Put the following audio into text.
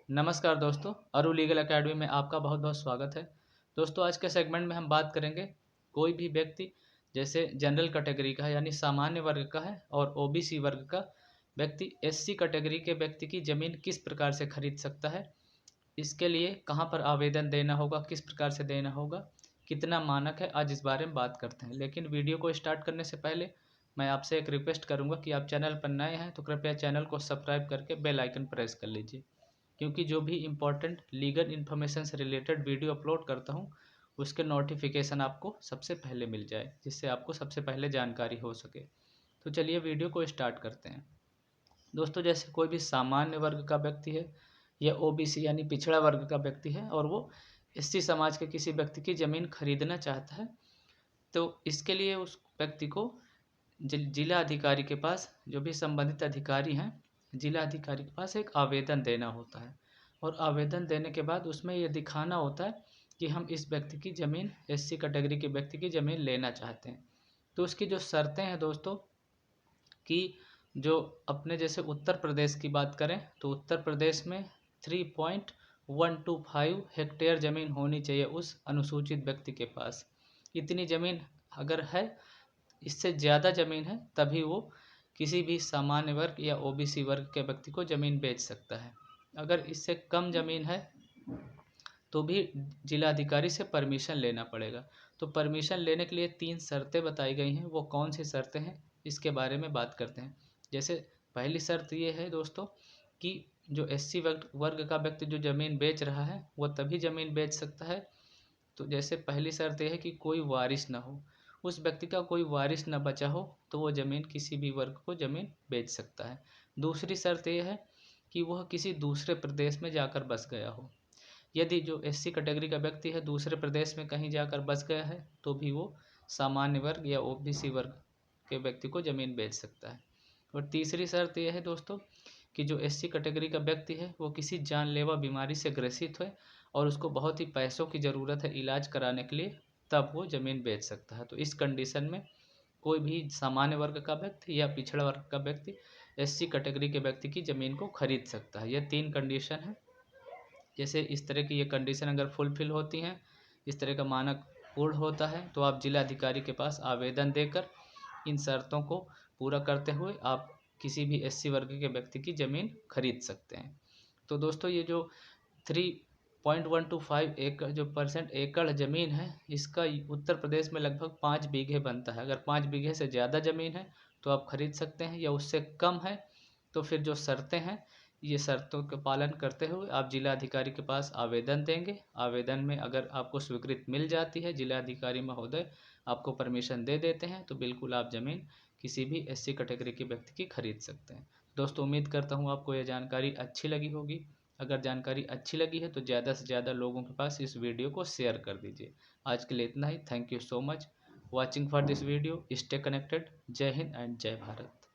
नमस्कार दोस्तों, अरु लीगल एकेडमी में आपका बहुत बहुत स्वागत है। दोस्तों, आज के सेगमेंट में हम बात करेंगे कोई भी व्यक्ति जैसे जनरल कैटेगरी का है यानी सामान्य वर्ग का है और ओबीसी वर्ग का व्यक्ति एससी कैटेगरी के व्यक्ति की ज़मीन किस प्रकार से खरीद सकता है, इसके लिए कहाँ पर आवेदन देना होगा, किस प्रकार से देना होगा, कितना मानक है, आज इस बारे में बात करते हैं। लेकिन वीडियो को स्टार्ट करने से पहले मैं आपसे एक रिक्वेस्ट करूँगा कि आप चैनल पर नए हैं तो कृपया चैनल को सब्सक्राइब करके बेल आइकन प्रेस कर लीजिए, क्योंकि जो भी इम्पोर्टेंट लीगल इन्फॉर्मेशन से रिलेटेड वीडियो अपलोड करता हूँ उसके नोटिफिकेशन आपको सबसे पहले मिल जाए, जिससे आपको सबसे पहले जानकारी हो सके। तो चलिए वीडियो को स्टार्ट करते हैं। दोस्तों, जैसे कोई भी सामान्य वर्ग का व्यक्ति है या ओबीसी यानी पिछड़ा वर्ग का व्यक्ति है और वो एससी समाज के किसी व्यक्ति की ज़मीन खरीदना चाहता है, तो इसके लिए उस व्यक्ति को जिला अधिकारी के पास, जो भी संबंधित अधिकारी हैं, जिला अधिकारी के पास एक आवेदन देना होता है। और आवेदन देने के बाद उसमें ये दिखाना होता है कि हम इस व्यक्ति की ज़मीन, एससी कैटेगरी के व्यक्ति की ज़मीन लेना चाहते हैं। तो उसकी जो शर्तें हैं दोस्तों, कि जो अपने जैसे उत्तर प्रदेश की बात करें तो उत्तर प्रदेश में 3.125 हेक्टेयर ज़मीन होनी चाहिए उस अनुसूचित व्यक्ति के पास। इतनी ज़मीन अगर है, इससे ज़्यादा ज़मीन है, तभी वो किसी भी सामान्य वर्ग या ओबीसी वर्ग के व्यक्ति को ज़मीन बेच सकता है। अगर इससे कम ज़मीन है तो भी जिलाधिकारी से परमिशन लेना पड़ेगा। तो परमिशन लेने के लिए 3 शर्तें बताई गई हैं। वो कौन सी शर्तें हैं, इसके बारे में बात करते हैं। जैसे पहली शर्त ये है दोस्तों कि जो एससी वर्ग का व्यक्ति जो ज़मीन बेच रहा है वो तभी ज़मीन बेच सकता है। तो जैसे पहली शर्त यह है कि कोई वारिस ना हो, उस व्यक्ति का कोई वारिस ना बचा हो तो वो ज़मीन किसी भी वर्ग को ज़मीन बेच सकता है। दूसरी शर्त यह है कि वह किसी दूसरे प्रदेश में जाकर बस गया हो। यदि जो एससी कैटेगरी का व्यक्ति है दूसरे प्रदेश में कहीं जाकर बस गया है तो भी वो सामान्य वर्ग या ओबीसी वर्ग के व्यक्ति को ज़मीन बेच सकता है। और तीसरी शर्त यह है दोस्तों कि जो एससी कैटेगरी का व्यक्ति है वो किसी जानलेवा बीमारी से ग्रसित है और उसको बहुत ही पैसों की ज़रूरत है इलाज कराने के लिए, तब वो ज़मीन बेच सकता है। तो इस कंडीशन में कोई भी सामान्य वर्ग का व्यक्ति या पिछड़ा वर्ग का व्यक्ति एससी कैटेगरी के व्यक्ति की ज़मीन को खरीद सकता है। यह 3 कंडीशन है। जैसे इस तरह की ये कंडीशन अगर फुलफिल होती हैं, इस तरह का मानक पूर्ण होता है, तो आप जिला अधिकारी के पास आवेदन देकर इन शर्तों को पूरा करते हुए आप किसी भी एससी वर्ग के व्यक्ति की ज़मीन खरीद सकते हैं। तो दोस्तों, ये जो 3.125 एकड़ जो परसेंट एकड़ ज़मीन है, इसका उत्तर प्रदेश में लगभग 5 बीघे बनता है। अगर 5 बीघे से ज़्यादा ज़मीन है तो आप खरीद सकते हैं, या उससे कम है तो फिर जो शर्तें हैं, ये शर्तों का पालन करते हुए आप जिला अधिकारी के पास आवेदन देंगे। आवेदन में अगर आपको स्वीकृति मिल जाती है, जिला अधिकारी महोदय आपको परमिशन दे देते हैं, तो बिल्कुल आप ज़मीन किसी भी एससी कैटेगरी के व्यक्ति की खरीद सकते हैं। दोस्तों, उम्मीद करता हूँ आपको यह जानकारी अच्छी लगी होगी। अगर जानकारी अच्छी लगी है तो ज़्यादा से ज़्यादा लोगों के पास इस वीडियो को शेयर कर दीजिए। आज के लिए इतना ही। Thank you so much watching for this video. Stay connected. जय हिंद एंड जय भारत।